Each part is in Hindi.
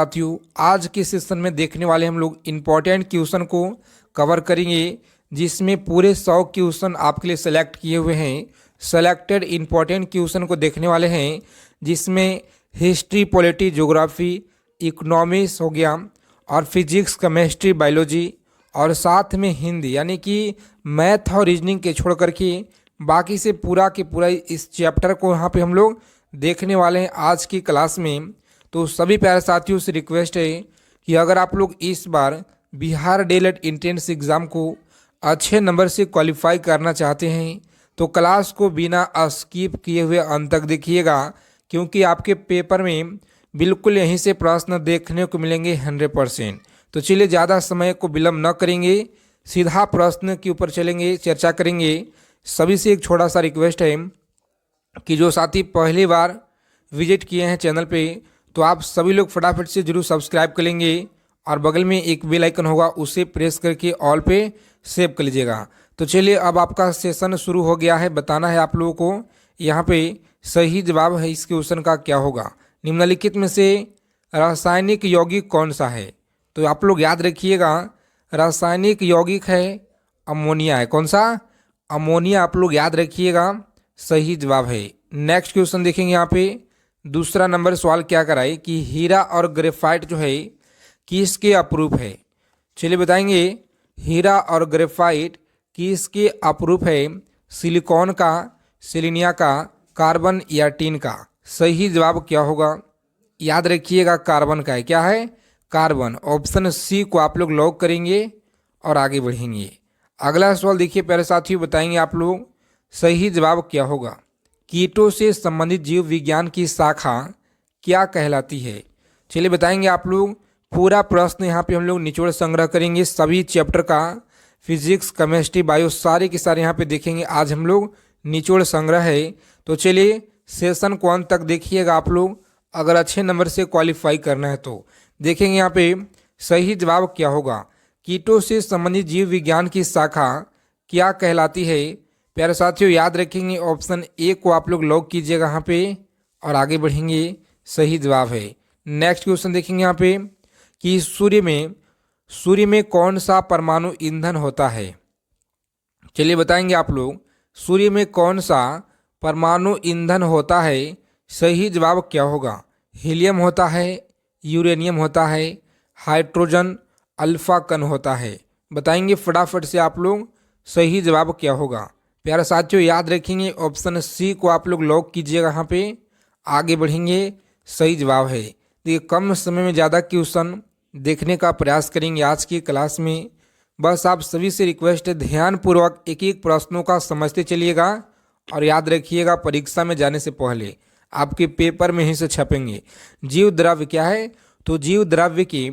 साथियों, आज के सेशन में देखने वाले हम लोग इम्पोर्टेंट क्वेश्चन को कवर करेंगे, जिसमें पूरे 100 क्वेश्चन आपके लिए सेलेक्ट किए हुए हैं। सेलेक्टेड इम्पोर्टेंट क्वेश्चन को देखने वाले हैं, जिसमें हिस्ट्री, पॉलिटी, ज्योग्राफी, इकोनॉमिक्स हो गया और फिजिक्स, केमिस्ट्री, बायोलॉजी और साथ में हिंदी, यानी कि मैथ और रीजनिंग के छोड़ करके बाकी से पूरा के पूरा इस चैप्टर को यहाँ पे हम लोग देखने वाले हैं आज की क्लास में। तो सभी प्यारे साथियों से रिक्वेस्ट है कि अगर आप लोग इस बार बिहार डीएलएड एंट्रेंस एग्ज़ाम को अच्छे नंबर से क्वालिफाई करना चाहते हैं तो क्लास को बिना स्किप किए हुए अंत तक देखिएगा, क्योंकि आपके पेपर में बिल्कुल यहीं से प्रश्न देखने को मिलेंगे 100%। तो चलिए ज़्यादा समय को विलम्ब न करेंगे, सीधा प्रश्न के ऊपर चलेंगे, चर्चा करेंगे। सभी से एक छोटा सा रिक्वेस्ट है कि जो साथी पहली बार विजिट किए हैं चैनल पे, तो आप सभी लोग फटाफट से जरूर सब्सक्राइब कर लेंगे और बगल में एक बेल आइकन होगा, उसे प्रेस करके ऑल पे सेव कर लीजिएगा। तो चलिए अब आपका सेशन शुरू हो गया है। बताना है आप लोगों को यहाँ पे सही जवाब है इस क्वेश्चन का क्या होगा। निम्नलिखित में से रासायनिक यौगिक कौन सा है? तो आप लोग याद रखिएगा, रासायनिक यौगिक है अमोनिया है। कौन सा? अमोनिया। आप लोग याद रखिएगा, सही जवाब है। नेक्स्ट क्वेश्चन देखेंगे यहाँ पे दूसरा नंबर सवाल क्या कराए कि हीरा और ग्रेफाइट जो है किसके अप्रूप है? चलिए बताएंगे, हीरा और ग्रेफाइट किसके अप्रूप है? सिलिकॉन का, सेलेनिया का, कार्बन या टिन का? सही जवाब क्या होगा? याद रखिएगा, कार्बन का है। क्या है? कार्बन। ऑप्शन सी को आप लोग लॉक करेंगे और आगे बढ़ेंगे। अगला सवाल देखिए प्यारे साथियों, बताएंगे आप लोग सही जवाब क्या होगा। कीटों से संबंधित जीव विज्ञान की शाखा क्या कहलाती है? चलिए बताएंगे आप लोग। पूरा प्रश्न यहाँ पे हम लोग निचोड़ संग्रह करेंगे, सभी चैप्टर का, फिजिक्स, केमिस्ट्री, बायो सारे के सारे यहाँ पे देखेंगे। आज हम लोग निचोड़ संग्रह है। तो चलिए सेशन को अंत तक देखिएगा आप लोग, अगर अच्छे नंबर से क्वालिफाई करना है तो। देखेंगे यहाँ पे सही जवाब क्या होगा। कीटों से संबंधित जीव विज्ञान की शाखा क्या कहलाती है? प्यारे साथियों याद रखेंगे, ऑप्शन ए को आप लोग लॉक कीजिएगा यहाँ पे और आगे बढ़ेंगे। सही जवाब है। नेक्स्ट क्वेश्चन देखेंगे यहाँ पे कि सूर्य में कौन सा परमाणु ईंधन होता है? चलिए बताएंगे आप लोग, सूर्य में कौन सा परमाणु ईंधन होता है? सही जवाब क्या होगा? हीलियम होता है, यूरेनियम होता है, हाइड्रोजन, अल्फा कण होता है? बताएंगे फटाफट से आप लोग, सही जवाब क्या होगा। प्यारे साथियों याद रखेंगे, ऑप्शन सी को आप लोग लॉक कीजिएगा यहाँ पे, आगे बढ़ेंगे। सही जवाब है। देखिए कम समय में ज़्यादा क्वेश्चन देखने का प्रयास करेंगे आज की क्लास में। बस आप सभी से रिक्वेस्ट है, ध्यानपूर्वक एक एक प्रश्नों का समझते चलिएगा और याद रखिएगा, परीक्षा में जाने से पहले आपके पेपर में ही से छपेंगे। जीव द्रव्य क्या है? तो जीव द्रव्य की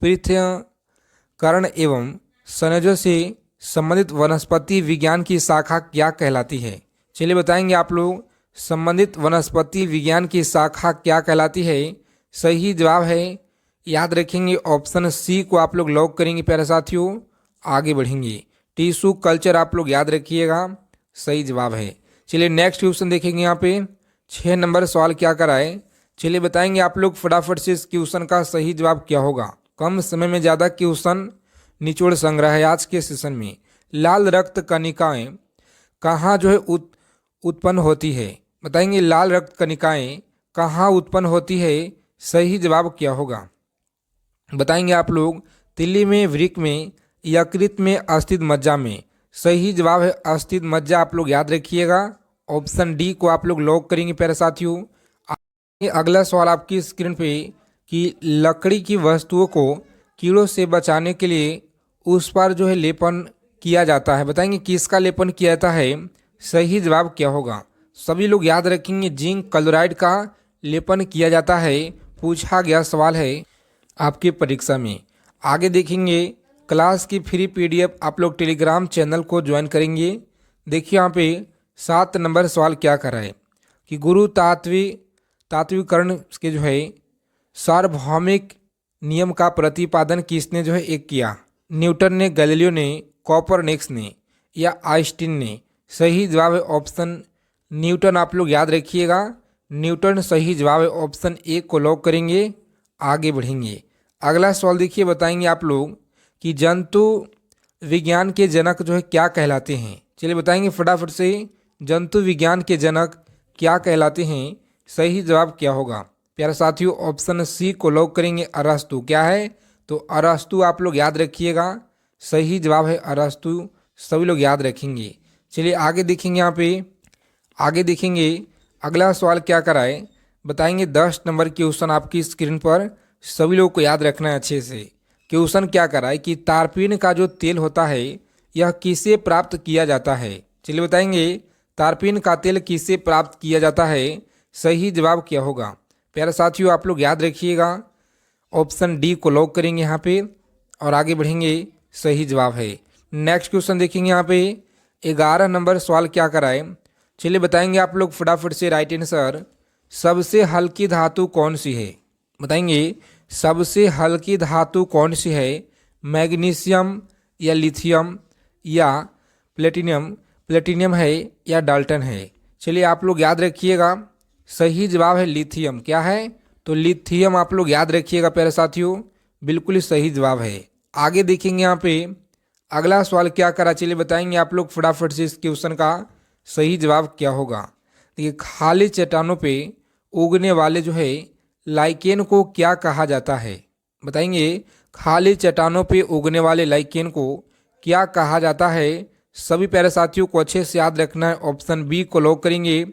पृथक्करण एवं संयोजन से संबंधित वनस्पति विज्ञान की शाखा क्या कहलाती है? चलिए बताएंगे आप लोग, संबंधित वनस्पति विज्ञान की शाखा क्या कहलाती है? सही जवाब है। याद रखेंगे, ऑप्शन सी को आप लोग लॉक करेंगे प्यारे साथियों, आगे बढ़ेंगे। टिश्यू कल्चर आप लोग याद रखिएगा, सही जवाब है। चलिए नेक्स्ट क्वेश्चन देखेंगे यहाँ पे 6 नंबर सवाल क्या कराए। चलिए बताएंगे आप लोग फटाफट से इस क्वेश्चन का सही जवाब क्या होगा। कम समय में ज़्यादा क्वेश्चन निचोड़ संग्रह है आज के सेशन में। लाल रक्त कणिकाएं कहाँ जो है उत्पन्न होती है? बताएंगे लाल रक्त कणिकाएं कहाँ उत्पन्न होती है? सही जवाब क्या होगा? बताएंगे आप लोग, तिल्ली में, वृक्क में, यकृत में, अस्थित मज्जा में? सही जवाब है अस्थित मज्जा। आप लोग याद रखिएगा, ऑप्शन डी को आप लोग लॉक करेंगे प्यारे साथियों। अगला सवाल आपकी स्क्रीन पे कि लकड़ी की वस्तुओं को कीड़ों से बचाने के लिए उस पर जो है लेपन किया जाता है। बताएंगे किसका लेपन किया जाता है? सही जवाब क्या होगा? सभी लोग याद रखेंगे, जिंक क्लोराइड का लेपन किया जाता है। पूछा गया सवाल है आपके परीक्षा में। आगे देखेंगे, क्लास की फ्री पीडीएफ आप लोग टेलीग्राम चैनल को ज्वाइन करेंगे। देखिए यहाँ पे 7 नंबर सवाल क्या कराए कि गुरु तात्विकरण के जो है सार्वभौमिक नियम का प्रतिपादन किसने जो है एक किया? न्यूटन ने, गैलीलियो ने, कोपरनिकस ने या आइंस्टीन ने? सही जवाब है ऑप्शन न्यूटन। आप लोग याद रखिएगा, न्यूटन सही जवाब है। ऑप्शन ए को लॉक करेंगे, आगे बढ़ेंगे। अगला सवाल देखिए, बताएंगे आप लोग कि जंतु विज्ञान के जनक जो है क्या कहलाते हैं। चलिए बताएंगे फटाफट से, जंतु विज्ञान के जनक क्या कहलाते हैं, सही जवाब क्या होगा। प्यारे साथियों, ऑप्शन सी को लॉक करेंगे, अरस्तु। क्या है, तो अरस्तु आप लोग याद रखिएगा, सही जवाब है अरस्तु, सभी लोग याद रखेंगे। चलिए आगे देखेंगे, यहाँ पे आगे देखेंगे अगला सवाल क्या कराए, बताएंगे 10 नंबर क्वेश्चन आपकी स्क्रीन पर, सभी लोगों को याद रखना है अच्छे से। क्वेश्चन क्या कराए कि तारपीन का जो तेल होता है यह किसे प्राप्त किया जाता है। चलिए बताएंगे तारपीन का तेल किसे प्राप्त किया जाता है, सही जवाब क्या होगा। प्यारे साथियों आप लोग याद रखिएगा, ऑप्शन डी को लॉक करेंगे यहाँ पे और आगे बढ़ेंगे, सही जवाब है। नेक्स्ट क्वेश्चन देखेंगे, यहाँ पे 11 नंबर सवाल क्या कराए। चलिए बताएंगे आप लोग फटाफट से राइट आंसर, सबसे हल्की धातु कौन सी है। बताएंगे सबसे हल्की धातु कौन सी है, मैग्नीशियम या लिथियम या प्लेटिनियम, प्लेटिनियम है या डाल्टन है। चलिए आप लोग याद रखिएगा, सही जवाब है लिथियम। क्या है, तो लिथियम आप लोग याद रखिएगा प्यारे साथियों, बिल्कुल ही सही जवाब है। आगे देखेंगे यहाँ पे अगला सवाल क्या करा, चलिए बताएंगे आप लोग फटाफट से इस क्वेश्चन का सही जवाब क्या होगा। देखिए खाली चट्टानों पे उगने वाले जो है लाइकेन को क्या कहा जाता है। बताएंगे खाली चट्टानों पे उगने वाले लाइकेन को क्या कहा जाता है। सभी प्यारे साथियों को अच्छे से याद रखना है, ऑप्शन बी को लॉक करेंगे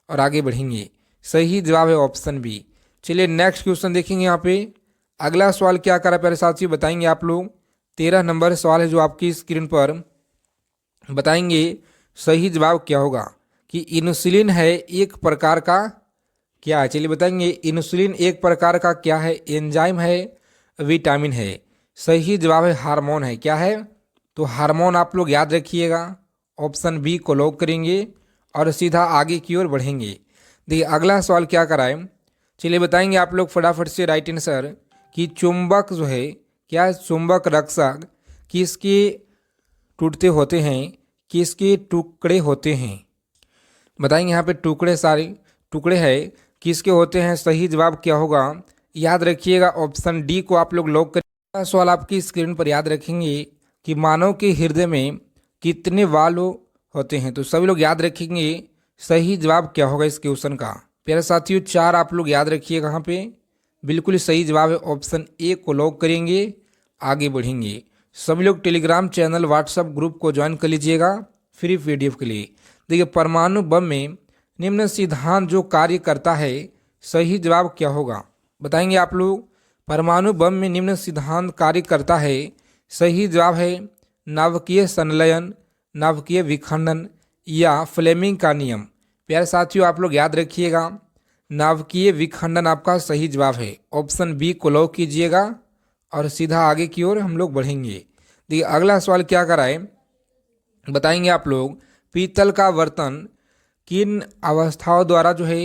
और आगे बढ़ेंगे, सही जवाब है ऑप्शन बी। चलिए नेक्स्ट क्वेश्चन देखेंगे, यहाँ पे अगला सवाल क्या करा प्यारे साथियों, बताएंगे आप लोग 13 नंबर सवाल है जो आपकी स्क्रीन पर, बताएंगे सही जवाब क्या होगा कि इंसुलिन है एक प्रकार का क्या है। चलिए बताएंगे इंसुलिन एक प्रकार का क्या है, एंजाइम है, विटामिन है। सही जवाब है हार्मोन है। क्या है, तो हार्मोन आप लोग याद रखिएगा, ऑप्शन बी को लॉक करेंगे और सीधा आगे की ओर बढ़ेंगे। देखिए अगला सवाल क्या कराए, चलिए बताएंगे आप लोग फटाफट से राइट आंसर कि चुंबक जो है क्या, चुंबक रक्षक किसके टूटते होते हैं, किसके टुकड़े होते हैं। बताएंगे यहाँ पे टुकड़े, सारे टुकड़े है किसके होते हैं, सही जवाब क्या होगा, याद रखिएगा ऑप्शन डी को आप लोग लॉक करें। सवाल आपकी स्क्रीन पर याद रखेंगे कि मानव के हृदय में कितने वाल्व होते हैं, तो सभी लोग याद रखेंगे, सही जवाब क्या होगा इस क्वेश्चन का। प्यारे साथियों 4 आप लोग याद रखिएगा, यहाँ पे बिल्कुल सही जवाब है, ऑप्शन ए को लॉक करेंगे, आगे बढ़ेंगे। सभी लोग टेलीग्राम चैनल व्हाट्सएप ग्रुप को ज्वाइन कर लीजिएगा फ्री पीडीएफ के लिए। देखिए परमाणु बम में निम्न सिद्धांत जो कार्य करता है, सही जवाब क्या होगा। बताएंगे आप लोग परमाणु बम में निम्न सिद्धांत कार्य करता है, सही जवाब है नाभिकीय संलयन, नाभिकीय विखंडन या फ्लेमिंग का नियम। प्यारे साथियों आप लोग याद रखिएगा, नाभिकीय विखंडन आपका सही जवाब है, ऑप्शन बी को लॉक कीजिएगा और सीधा आगे की ओर हम लोग बढ़ेंगे। देखिए अगला सवाल क्या कराए, बताएंगे आप लोग पीतल का बर्तन किन अवस्थाओं द्वारा जो है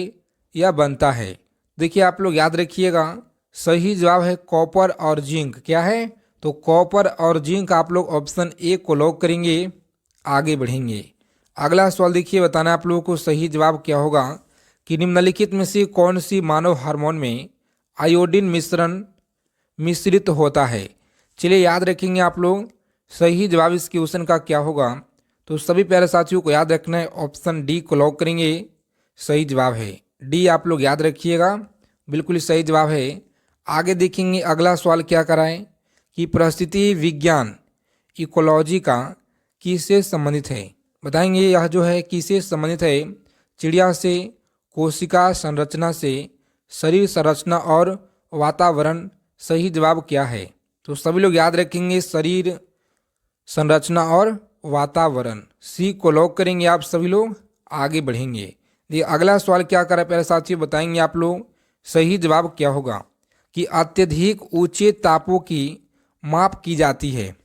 यह बनता है। देखिए आप लोग याद रखिएगा, सही जवाब है कॉपर और जिंक। क्या है, तो कॉपर और जिंक आप लोग ऑप्शन ए को लॉक करेंगे, आगे बढ़ेंगे। अगला सवाल देखिए, बताना आप लोगों को सही जवाब क्या होगा कि निम्नलिखित में से कौन सी मानव हार्मोन में आयोडीन मिश्रण मिश्रित होता है। चलिए याद रखेंगे आप लोग, सही जवाब इस क्वेश्चन का क्या होगा, तो सभी प्यारे साथियों को याद रखना है, ऑप्शन डी को लॉक करेंगे, सही जवाब है डी, आप लोग याद रखिएगा, बिल्कुल सही जवाब है। आगे देखेंगे अगला सवाल क्या कराएं कि परिस्थिति विज्ञान इकोलॉजी का किससे संबंधित है। बताएंगे यह जो है किससे संबंधित है, चिड़िया से, कोशिका संरचना से, शरीर संरचना और वातावरण। सही जवाब क्या है, तो सभी लोग याद रखेंगे शरीर संरचना और वातावरण, सी को लॉक करेंगे आप सभी लोग, आगे बढ़ेंगे। ये अगला सवाल क्या करा प्यारे साथियों, बताएंगे आप लोग सही जवाब क्या होगा कि अत्यधिक ऊंचे तापों की माप की जाती है।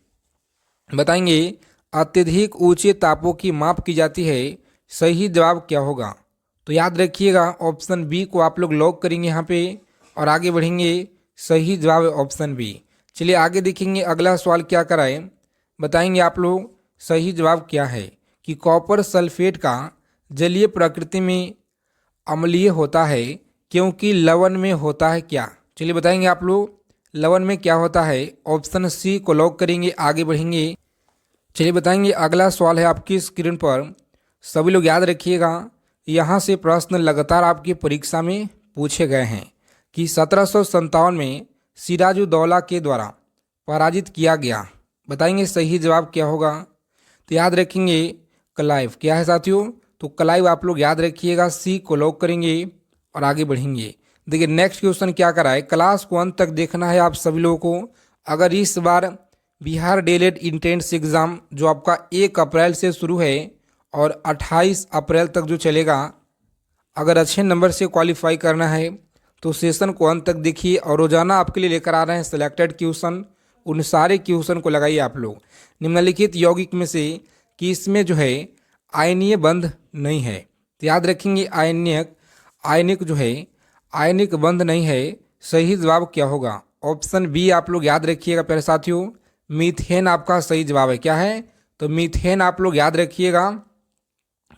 बताएंगे अत्यधिक ऊंचे तापों की माप की जाती है, सही जवाब क्या होगा, तो याद रखिएगा ऑप्शन बी को आप लोग लॉक करेंगे यहाँ पे और आगे बढ़ेंगे, सही जवाब है ऑप्शन बी। चलिए आगे देखेंगे अगला सवाल क्या कराए, बताएंगे आप लोग सही जवाब क्या है कि कॉपर सल्फेट का जलीय प्रकृति में अम्लीय होता है क्योंकि लवण में होता है क्या। चलिए बताएंगे आप लोग लवन में क्या होता है। ऑप्शन सी को लॉक करेंगे, आगे बढ़ेंगे। चलिए बताएंगे अगला सवाल है आपकी स्क्रीन पर, सभी लोग याद रखिएगा। यहाँ से प्रश्न लगातार आपकी परीक्षा में पूछे गए हैं कि 1757 में सिराजुद्दौला के द्वारा पराजित किया गया। बताएंगे सही जवाब क्या होगा। तो याद रखेंगे क्लाइव। क्या है साथियों? तो क्लाइव आप लोग याद रखिएगा, सी को लॉक करेंगे और आगे बढ़ेंगे। देखिए नेक्स्ट क्वेश्चन क्या करा है, क्लास को अंत तक देखना है आप सभी लोगों को। अगर इस बार बिहार डीएलएड एंट्रेंस एग्ज़ाम जो आपका 1 अप्रैल से शुरू है और 28 अप्रैल तक जो चलेगा, अगर अच्छे नंबर से क्वालिफाई करना है तो सेशन को अंत तक देखिए। और रोजाना आपके लिए लेकर आ रहे हैं सिलेक्टेड क्वेश्चन, उन सारे क्वेश्चन को लगाइए आप लोग निम्नलिखित यौगिक में से कि इसमें जो है आयनीय बंध नहीं है। तो याद रखेंगे आयनिक जो है आयनिक बंध नहीं है। सही जवाब क्या होगा? ऑप्शन बी आप लोग याद रखिएगा प्यारे साथियों, मीथेन आपका सही जवाब है। क्या है? तो मीथेन आप लोग याद रखिएगा,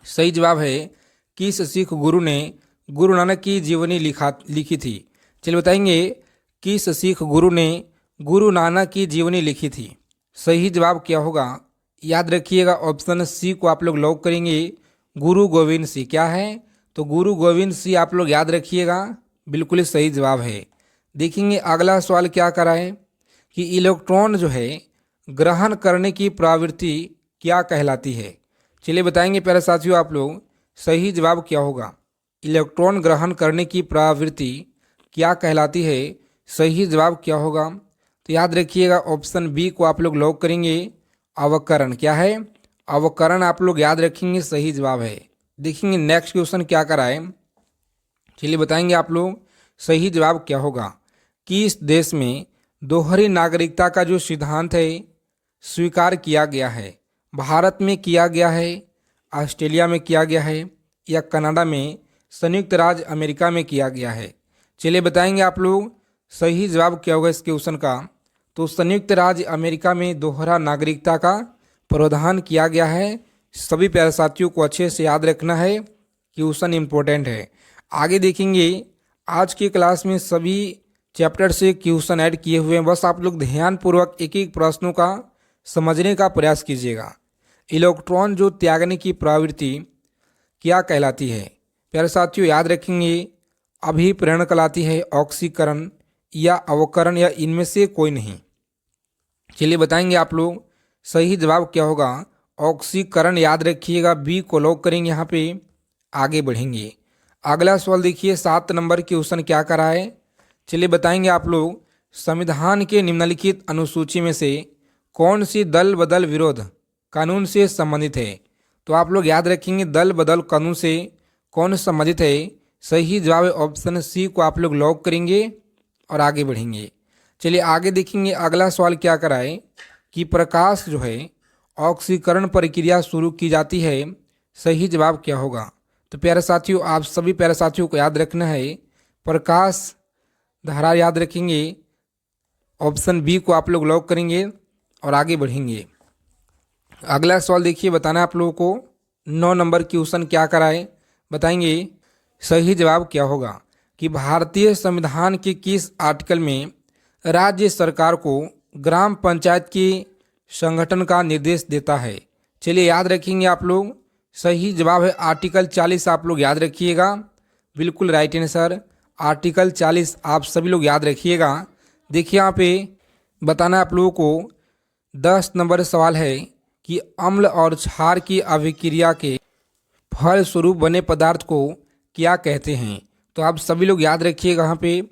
सही जवाब है। किस सिख गुरु ने गुरु नानक की जीवनी लिखी थी? चलिए बताएंगे किस सिख गुरु ने गुरु नानक की जीवनी लिखी थी? सही जवाब क्या होगा? याद रखिएगा ऑप्शन सी को आप लोग लॉक करेंगे, गुरु गोविंद सिंह। क्या है? तो गुरु गोविंद सिंह आप लोग याद रखिएगा, बिल्कुल सही जवाब है। देखेंगे अगला सवाल क्या करा है कि इलेक्ट्रॉन जो है ग्रहण करने की प्रवृत्ति क्या कहलाती है? चलिए बताएंगे प्यारे साथियों आप लोग सही जवाब क्या होगा। इलेक्ट्रॉन ग्रहण करने की प्रवृत्ति क्या कहलाती है? सही जवाब क्या होगा? तो याद रखिएगा ऑप्शन बी को आप लोग लॉक करेंगे, अवकरण। क्या है? अवकरण आप लोग याद रखेंगे, सही जवाब है। देखेंगे नेक्स्ट क्वेश्चन क्या कराए, चलिए बताएंगे आप लोग सही जवाब क्या होगा। किस देश में दोहरी नागरिकता का जो सिद्धांत है स्वीकार किया गया है? भारत में किया गया है, ऑस्ट्रेलिया में किया गया है, या कनाडा में, संयुक्त राज्य अमेरिका में किया गया है? चलिए बताएंगे आप लोग सही जवाब क्या होगा इस क्वेश्चन का। तो संयुक्त राज्य अमेरिका में दोहरा नागरिकता का प्रावधान किया गया है। सभी प्यारे साथियों को अच्छे से याद रखना है, क्वेश्चन इंपॉर्टेंट है। आगे देखेंगे आज की क्लास में सभी चैप्टर से क्वेश्चन ऐड किए हुए हैं, बस आप लोग ध्यानपूर्वक एक एक प्रश्नों का समझने का प्रयास कीजिएगा। इलेक्ट्रॉन जो त्यागने की प्रवृत्ति क्या कहलाती है? प्यारे साथियों याद रखेंगे अभिप्रेरण कहलाती है, ऑक्सीकरण या अवकरण, या इनमें से कोई नहीं। चलिए बताएंगे आप लोग सही जवाब क्या होगा। ऑक्सीकरण याद रखिएगा, बी को लॉक करेंगे, यहाँ पे आगे बढ़ेंगे। अगला सवाल देखिए 7 नंबर क्वेश्चन क्या करा है। चलिए बताएंगे आप लोग संविधान के निम्नलिखित अनुसूची में से कौन सी दल बदल विरोध कानून से संबंधित है? तो आप लोग याद रखेंगे दल बदल कानून से कौन संबंधित है? सही जवाब है ऑप्शन सी को आप लोग लॉक करेंगे और आगे बढ़ेंगे। चलिए आगे देखेंगे अगला सवाल क्या कराए कि प्रकाश जो है ऑक्सीकरण प्रक्रिया शुरू की जाती है। सही जवाब क्या होगा? तो प्यारे साथियों आप सभी प्यारे साथियों को याद रखना है, प्रकाश धारा याद रखेंगे, ऑप्शन बी को आप लोग लॉक करेंगे और आगे बढ़ेंगे। अगला सवाल देखिए बताना आप लोगों को 9 नंबर क्वेश्चन क्या कराए, बताएंगे सही जवाब क्या होगा कि भारतीय संविधान के किस आर्टिकल में राज्य सरकार को ग्राम पंचायत की संगठन का निर्देश देता है? चलिए याद रखेंगे आप लोग, सही जवाब है आर्टिकल 40। आप लोग याद रखिएगा, बिल्कुल राइट आंसर आर्टिकल 40 आप सभी लोग याद रखिएगा। देखिए यहाँ पे बताना आप लोगों को 10 नंबर सवाल है कि अम्ल और क्षार की अभिक्रिया के फलस्वरूप बने पदार्थ को क्या कहते हैं? तो आप सभी लोग याद रखिएगा, यहाँ पे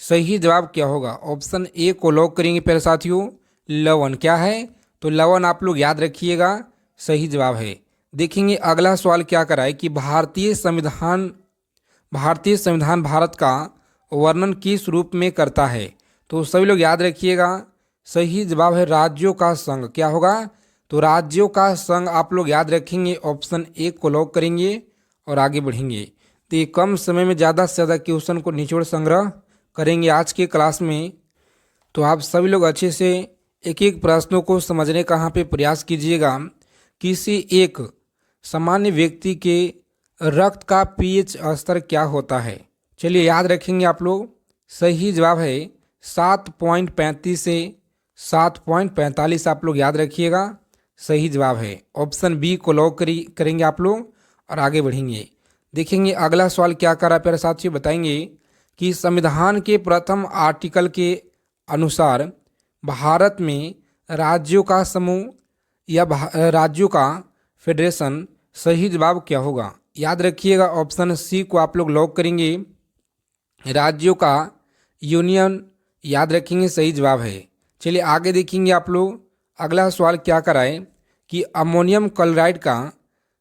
सही जवाब क्या होगा। ऑप्शन ए को लॉक करेंगे प्यारे साथियों, लवण। क्या है? तो लवण आप लोग याद रखिएगा, सही जवाब है। देखेंगे अगला सवाल क्या कराए कि भारतीय संविधान भारत का वर्णन किस रूप में करता है? तो सभी लोग याद रखिएगा, सही जवाब है राज्यों का संघ। क्या होगा? तो राज्यों का संघ आप लोग याद रखेंगे, ऑप्शन ए को लॉक करेंगे और आगे बढ़ेंगे। तो ये कम समय में ज़्यादा से ज़्यादा क्वेश्चन को निचोड़ संग्रह करेंगे आज के क्लास में। तो आप सभी लोग अच्छे से एक एक प्रश्नों को समझने का यहाँ पे प्रयास कीजिएगा। किसी एक सामान्य व्यक्ति के रक्त का पीएच स्तर क्या होता है? चलिए याद रखेंगे आप लोग, सही जवाब है 7.35 से 7.45, आप लोग याद रखिएगा सही जवाब है। ऑप्शन बी को लॉक करेंगे आप लोग और आगे बढ़ेंगे। देखेंगे अगला सवाल क्या कर रहा है प्यारे साथियों, बताएंगे कि संविधान के प्रथम आर्टिकल के अनुसार भारत में राज्यों का समूह या राज्यों का फेडरेशन, सही जवाब क्या होगा? याद रखिएगा ऑप्शन सी को आप लोग लॉक करेंगे, राज्यों का यूनियन याद रखेंगे सही जवाब है। चलिए आगे देखेंगे आप लोग अगला सवाल क्या कराए कि अमोनियम क्लोराइड का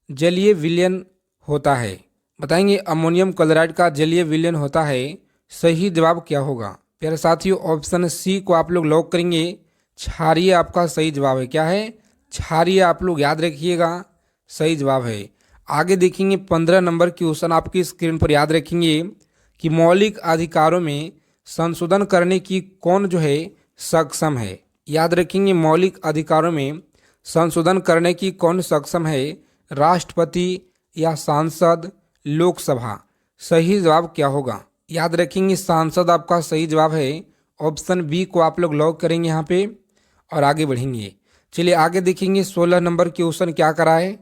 जलीय विलयन होता है। बताएंगे अमोनियम क्लोराइड का जलीय विलयन होता है, सही जवाब क्या होगा? प्यारे साथियों ऑप्शन सी को आप लोग लॉक करेंगे, क्षारीय आपका सही जवाब है। क्या है? क्षारीय, आप लोग याद रखिएगा सही जवाब है। आगे देखेंगे 15 नंबर क्वेश्चन आपकी स्क्रीन पर याद रखेंगे कि मौलिक अधिकारों में संशोधन करने की कौन जो है सक्षम है। याद रखेंगे मौलिक अधिकारों में संशोधन करने की कौन सक्षम है? राष्ट्रपति या सांसद, लोकसभा, सही जवाब क्या होगा? याद रखेंगे सांसद आपका सही जवाब है। ऑप्शन बी को आप लोग लॉक करेंगे यहाँ पे और आगे बढ़ेंगे। चलिए आगे देखेंगे 16 नंबर क्वेश्चन क्या करा है,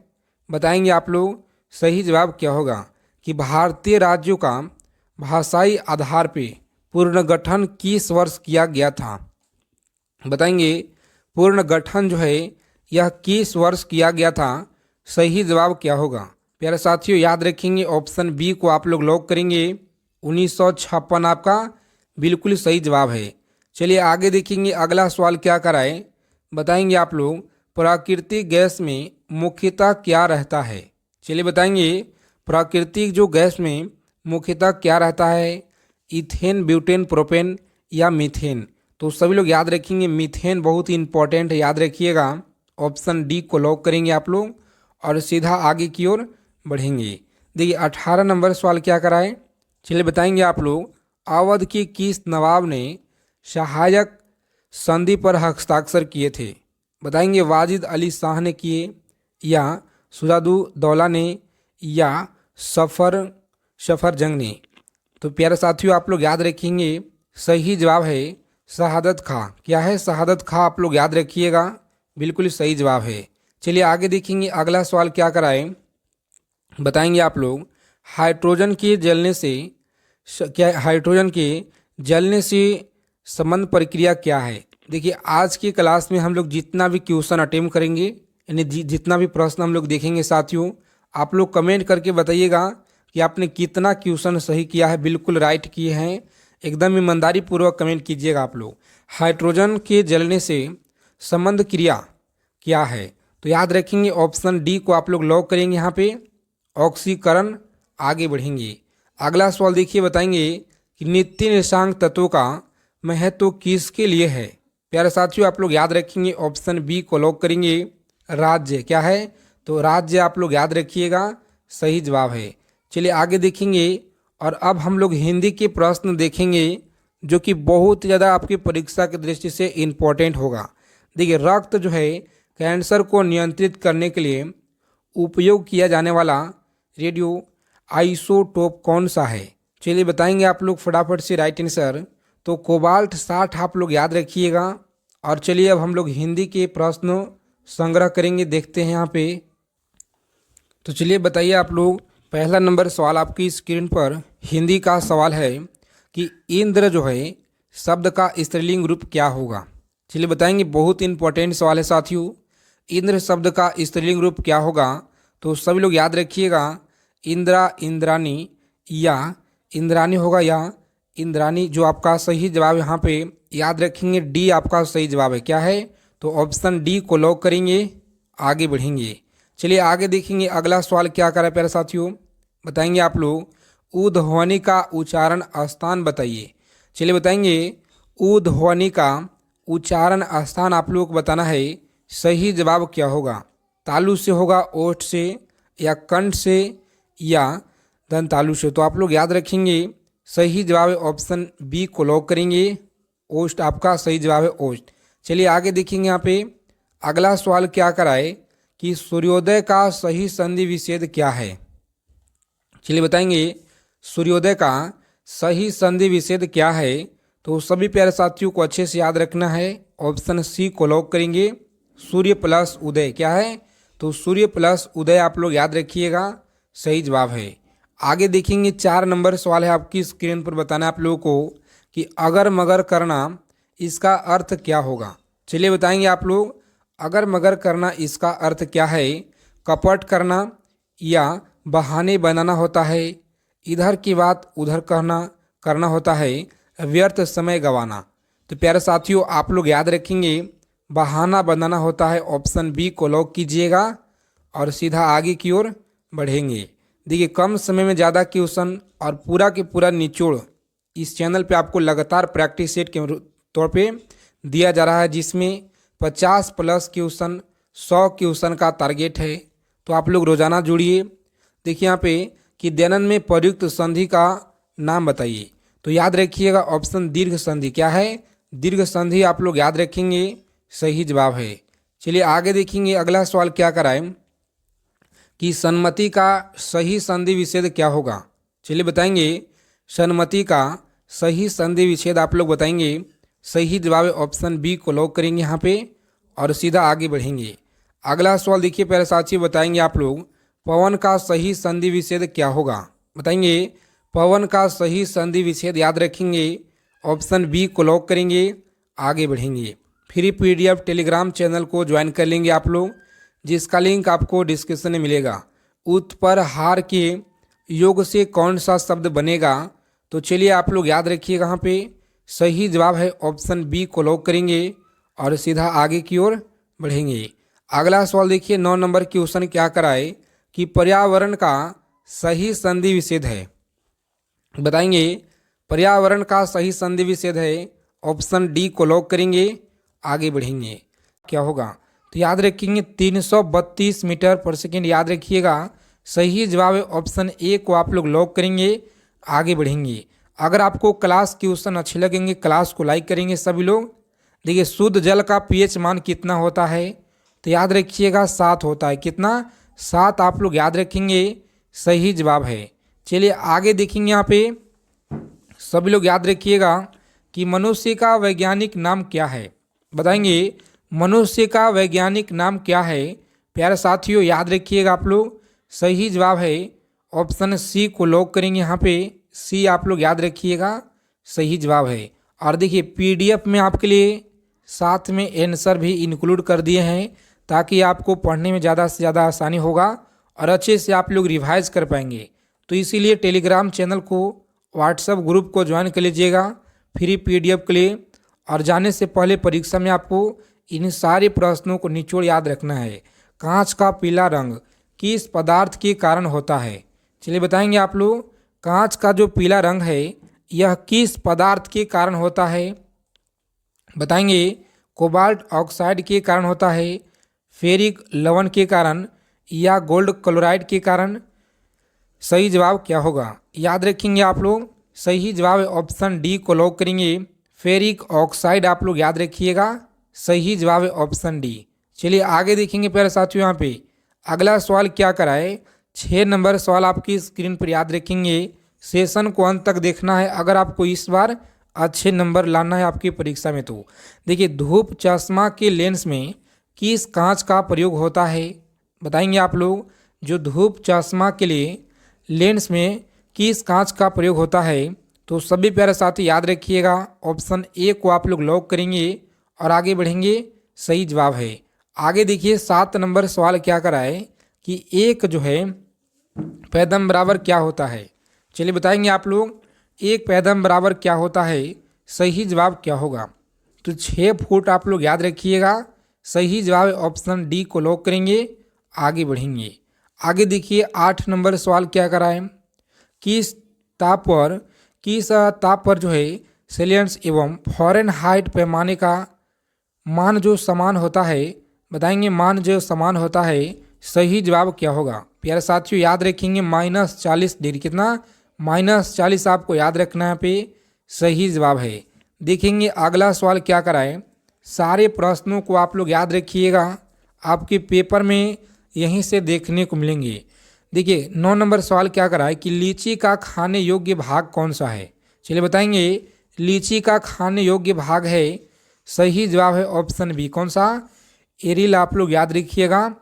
बताएंगे आप लोग सही जवाब क्या होगा कि भारतीय राज्यों का भाषाई आधार पे पुनर्गठन किस वर्ष किया गया था। बताएंगे पुनर्गठन जो है यह किस वर्ष किया गया था, सही जवाब क्या होगा? प्यारे साथियों याद रखेंगे ऑप्शन बी को आप लोग लॉक करेंगे, 1956 आपका बिल्कुल सही जवाब है। चलिए आगे देखेंगे अगला सवाल क्या कराए, बताएंगे आप लोग प्राकृतिक गैस में मुख्यतः क्या रहता है। चलिए बताएंगे प्राकृतिक जो गैस में मुख्यतः क्या रहता है, इथेन, ब्यूटेन, प्रोपेन या मीथेन। तो सभी लोग याद रखेंगे मीथेन बहुत ही इंपॉर्टेंट है, याद रखिएगा। ऑप्शन डी को लॉक करेंगे आप लोग और सीधा आगे की ओर बढ़ेंगे। देखिए 18 नंबर सवाल क्या कराए, चलिए बताएंगे आप लोग अवध के किस नवाब ने सहायक संधि पर हस्ताक्षर किए थे। बताएंगे वाजिद अली शाह ने किए या सुजादुद्दौला ने या सफर जंग ने। तो प्यारे साथियों आप लोग याद रखेंगे सही जवाब है शहादत खां। क्या है? शहादत खां, आप लोग याद रखिएगा बिल्कुल सही जवाब है। चलिए आगे देखेंगे अगला सवाल क्या कराए, बताएंगे आप लोग हाइड्रोजन के जलने से संबंध प्रक्रिया क्या है। देखिए आज की क्लास में हम लोग जितना भी क्वेश्चन अटेम्प्ट करेंगे यानी जितना भी प्रश्न हम लोग देखेंगे साथियों, आप लोग कमेंट करके बताइएगा कि आपने कितना क्वेश्चन सही किया है, बिल्कुल राइट किए हैं। एकदम ईमानदारी पूर्वक कमेंट कीजिएगा आप लोग। हाइड्रोजन के जलने से संबंध क्रिया क्या है? तो याद रखेंगे ऑप्शन डी को आप लोग लॉक करेंगे यहाँ पे, ऑक्सीकरण। आगे बढ़ेंगे अगला सवाल देखिए, बताएंगे कि नित्य निर्देशांक तत्वों का महत्व किसके लिए है। प्यारे साथियों आप लोग याद रखेंगे ऑप्शन बी को लॉक करेंगे, राज्य। क्या है? तो राज्य, आप लोग याद रखिएगा सही जवाब है। चलिए आगे देखेंगे और अब हम लोग हिंदी के प्रश्न देखेंगे जो कि बहुत ज़्यादा आपकी परीक्षा की दृष्टि से इम्पोर्टेंट होगा। देखिए रक्त जो है कैंसर को नियंत्रित करने के लिए उपयोग किया जाने वाला रेडियो आइसोटोप कौन सा है। चलिए बताएंगे आप लोग फटाफट से राइट आंसर, तो कोबाल्ट 60 आप लोग याद रखिएगा। और चलिए अब हम लोग हिंदी के प्रश्न संग्रह करेंगे, देखते हैं यहाँ पे। तो चलिए बताइए आप लोग पहला नंबर सवाल आपकी स्क्रीन पर हिंदी का सवाल है कि इंद्र जो है शब्द का स्त्रीलिंग रूप क्या होगा। चलिए बताएंगे, बहुत इंपॉर्टेंट सवाल है साथियों। इंद्र शब्द का स्त्रीलिंग रूप क्या होगा? तो सभी लोग याद रखिएगा इंद्रा, इंद्रानी या इंद्रानी होगा या इंद्रानी, जो आपका सही जवाब यहाँ पे याद रखेंगे डी आपका सही जवाब है। क्या है? तो ऑप्शन डी को लॉक करेंगे, आगे बढ़ेंगे। चलिए आगे देखेंगे अगला सवाल क्या कर रहा है प्यारे साथियों, बताएंगे आप लोग ऊ ध्वनि का उच्चारण स्थान बताइए। चलिए बताएंगे ऊ ध्वनि का उच्चारण स्थान आप लोग को बताना है, सही जवाब क्या होगा? तालु से होगा, ओठ से या कंठ से या दंतालु से। तो आप लोग याद रखेंगे सही जवाब है ऑप्शन बी को लॉक करेंगे, ओष्ठ आपका सही जवाब है, ओष्ठ। चलिए आगे देखेंगे यहाँ पे अगला सवाल क्या कराए कि सूर्योदय का सही संधि विच्छेद क्या है। चलिए बताएंगे सूर्योदय का सही संधि विच्छेद क्या है? तो सभी प्यारे साथियों को अच्छे से याद रखना है। ऑप्शन सी को लॉक करेंगे। सूर्य प्लस उदय क्या है? तो सूर्य प्लस उदय आप लोग याद रखिएगा, सही जवाब है। आगे देखेंगे 4 नंबर सवाल है आपकी स्क्रीन पर, बताना आप लोगों को कि अगर मगर करना इसका अर्थ क्या होगा। चलिए बताएंगे आप लोग। अगर मगर करना इसका अर्थ क्या है? कपट करना या बहाने बनाना होता है, इधर की बात उधर करना होता है, व्यर्थ समय गंवाना। तो प्यारे साथियों आप लोग याद रखेंगे बहाना बनाना होता है। ऑप्शन बी को लॉक कीजिएगा और सीधा आगे की ओर बढ़ेंगे। देखिए कम समय में ज़्यादा क्वेश्चन और पूरा के पूरा निचोड़ इस चैनल पे आपको लगातार प्रैक्टिस सेट के तौर पे दिया जा रहा है, जिसमें 50 प्लस क्वेश्चन 100 क्वेश्चन का टारगेट है। तो आप लोग रोजाना जुड़िए। देखिए यहाँ पे कि दैनंद में प्रयुक्त संधि का नाम बताइए। तो याद रखिएगा ऑप्शन दीर्घ संधि क्या है? दीर्घ संधि आप लोग याद रखेंगे, सही जवाब है। चलिए आगे देखेंगे अगला सवाल क्या कराएं कि सन्मति का सही संधि विच्छेद क्या होगा। चलिए बताएंगे सन्मति का सही संधि विच्छेद आप लोग बताएंगे, सही जवाब है। ऑप्शन बी को लॉक करेंगे यहाँ पे और सीधा आगे बढ़ेंगे। अगला सवाल देखिए प्यारे साथियों, बताएंगे आप लोग पवन का सही संधि विच्छेद क्या होगा। बताएंगे पवन का सही संधि विच्छेद याद रखेंगे, ऑप्शन बी को लॉक करेंगे, आगे बढ़ेंगे। फ्री पीडीएफ टेलीग्राम चैनल को ज्वाइन कर लेंगे आप लोग, जिसका लिंक आपको डिस्क्रिप्शन में मिलेगा। उत्तर हार के योग से कौन सा शब्द बनेगा? तो चलिए आप लोग याद रखिएगा, यहाँ पे सही जवाब है। ऑप्शन बी को लॉक करेंगे और सीधा आगे की ओर बढ़ेंगे। अगला सवाल देखिए 9 नंबर क्वेश्चन क्या कराए कि पर्यावरण का सही संधि विच्छेद है। बताएंगे पर्यावरण का सही संधि विच्छेद है, ऑप्शन डी को लॉक करेंगे, आगे बढ़ेंगे। क्या होगा? तो याद रखेंगे 332 मीटर पर सेकेंड याद रखिएगा, सही जवाब है। ऑप्शन ए को आप लोग लॉक करेंगे, आगे बढ़ेंगे। अगर आपको क्लास क्वेश्चन अच्छे लगेंगे क्लास को लाइक करेंगे सभी लोग। देखिए शुद्ध जल का पीएच मान कितना होता है? तो याद रखिएगा 7 होता है। कितना? 7 आप लोग याद रखेंगे, सही जवाब है। चलिए आगे देखेंगे, यहाँ पे सभी लोग याद रखिएगा कि मनुष्य का वैज्ञानिक नाम क्या है। बताएंगे मनुष्य का वैज्ञानिक नाम क्या है? प्यारे साथियों याद रखिएगा आप लोग, सही जवाब है। ऑप्शन सी को लॉक करेंगे, यहाँ पे सी आप लोग याद रखिएगा, सही जवाब है। और देखिए पीडीएफ में आपके लिए साथ में आंसर भी इंक्लूड कर दिए हैं, ताकि आपको पढ़ने में ज़्यादा से ज़्यादा आसानी होगा और अच्छे से आप लोग रिवाइज कर पाएंगे। तो इसीलिए टेलीग्राम चैनल को, व्हाट्सएप ग्रुप को ज्वाइन कर लीजिएगा फ्री पीडीएफ के लिए। और जाने से पहले परीक्षा में आपको इन सारे प्रश्नों को निचोड़ याद रखना है। कांच का पीला रंग किस पदार्थ के कारण होता है? चलिए बताएंगे आप लोग, कांच का जो पीला रंग है यह किस पदार्थ के कारण होता है? बताएंगे कोबाल्ट ऑक्साइड के कारण होता है, फेरिक लवण के कारण, या गोल्ड क्लोराइड के कारण। सही जवाब क्या होगा? याद रखेंगे आप लोग, सही जवाब है ऑप्शन डी को लॉक करेंगे, फेरिक ऑक्साइड आप लोग याद रखिएगा, सही जवाब है ऑप्शन डी। चलिए आगे देखेंगे प्यारे साथियों, यहाँ पे अगला सवाल क्या कराए। 6 नंबर सवाल आपकी स्क्रीन पर याद रखेंगे, सेशन को अंत तक देखना है अगर आपको इस बार अच्छे नंबर लाना है आपकी परीक्षा में। तो देखिए धूप चश्मा के लेंस में किस कांच का प्रयोग होता है? बताएंगे आप लोग, जो धूप चश्मा के लिए लेंस में किस कांच का प्रयोग होता है? तो सभी प्यारे साथी याद रखिएगा, ऑप्शन ए को आप लोग लॉक करेंगे और आगे बढ़ेंगे, सही जवाब है। आगे देखिए 7 नंबर सवाल क्या कराए कि एक जो है पैदम बराबर क्या होता है। चलिए बताएंगे आप लोग, एक पैदम बराबर क्या होता है, सही जवाब क्या होगा? तो 6 फुट आप लोग याद रखिएगा, सही जवाब है ऑप्शन डी को लॉक करेंगे, आगे बढ़ेंगे। आगे देखिए 8 नंबर सवाल क्या कराएं, किस ताप पर जो है सेल्सियस एवं फ़ारेनहाइट पैमाने का मान जो समान होता है। बताएंगे मान जो समान होता है, सही जवाब क्या होगा? प्यारे साथियों याद रखेंगे -40 डिग्री। कितना? -40 आपको याद रखना है, पे सही जवाब है। देखेंगे अगला सवाल क्या कराए, सारे प्रश्नों को आप लोग याद रखिएगा, आपके पेपर में यहीं से देखने को मिलेंगे। देखिए 9 नंबर सवाल क्या कराए कि लीची का खाने योग्य भाग कौन सा है? चलिए बताएंगे, लीची का खाने योग्य भाग है। सही जवाब है ऑप्शन बी, कौन सा? एरिल आप लोग याद रखिएगा,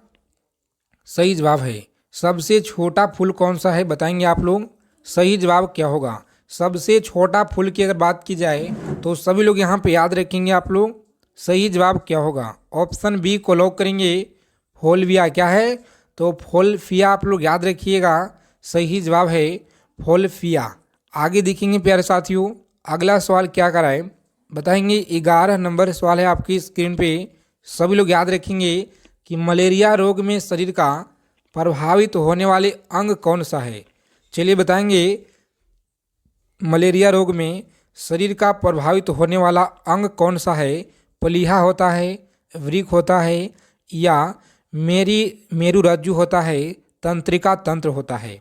सही जवाब है। सबसे छोटा फूल कौन सा है बताएंगे आप लोग, सही जवाब क्या होगा? सबसे छोटा फूल की अगर बात की जाए तो सभी लोग यहाँ पे याद रखेंगे आप लोग, सही जवाब क्या होगा? ऑप्शन बी को लॉक करेंगे, फोल्विया। क्या है? तो फोल्फिया आप लोग याद रखिएगा, सही जवाब है फोल्फिया। आगे देखेंगे प्यारे साथियों, अगला सवाल क्या कराए बताएंगे। 11 नंबर सवाल है आपकी स्क्रीन पे। सभी लोग याद रखेंगे कि मलेरिया रोग में शरीर का प्रभावित होने वाले अंग कौन सा है। चलिए बताएंगे, मलेरिया रोग में शरीर का प्रभावित होने वाला अंग कौन सा है? प्लीहा होता है, वृक्क होता है, या मेरुरज्जु होता है, तंत्रिका तंत्र होता है?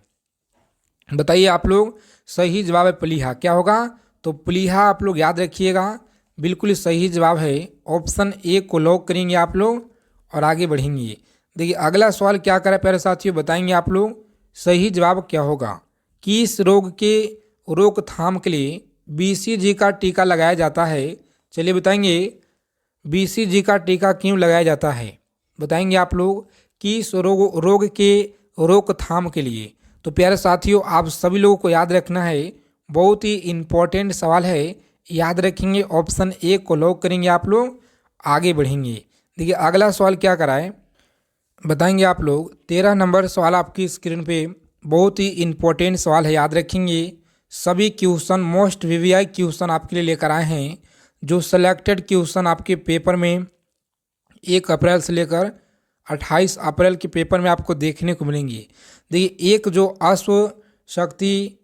बताइए आप लोग, सही जवाब है प्लीहा। क्या होगा? तो प्लीहा आप लोग याद रखिएगा, बिल्कुल सही जवाब है। ऑप्शन ए को लॉक करेंगे आप लोग और आगे बढ़ेंगे। देखिए अगला सवाल क्या करें प्यारे साथियों, बताएंगे आप लोग, सही जवाब क्या होगा? किस रोग के रोकथाम के लिए बीसीजी का टीका लगाया जाता है? चलिए बताएंगे, बीसीजी का टीका क्यों लगाया जाता है बताएंगे आप लोग, किस रोग के रोकथाम के लिए। तो प्यारे साथियों, आप सभी लोगों को याद रखना है, बहुत ही इम्पोर्टेंट सवाल है, याद रखेंगे। ऑप्शन ए को लॉक करेंगे आप लोग, आगे बढ़ेंगे। देखिए अगला सवाल क्या कराए बताएंगे आप लोग। 13 नंबर सवाल आपकी स्क्रीन पे, बहुत ही इम्पोर्टेंट सवाल है, याद रखेंगे। सभी क्वेश्चन मोस्ट वीवीआई क्वेश्चन आपके लिए लेकर आए हैं, जो सेलेक्टेड क्वेश्चन आपके पेपर में 1 अप्रैल से लेकर 28 अप्रैल के पेपर में आपको देखने को मिलेंगे। देखिए, एक जो अश्व शक्ति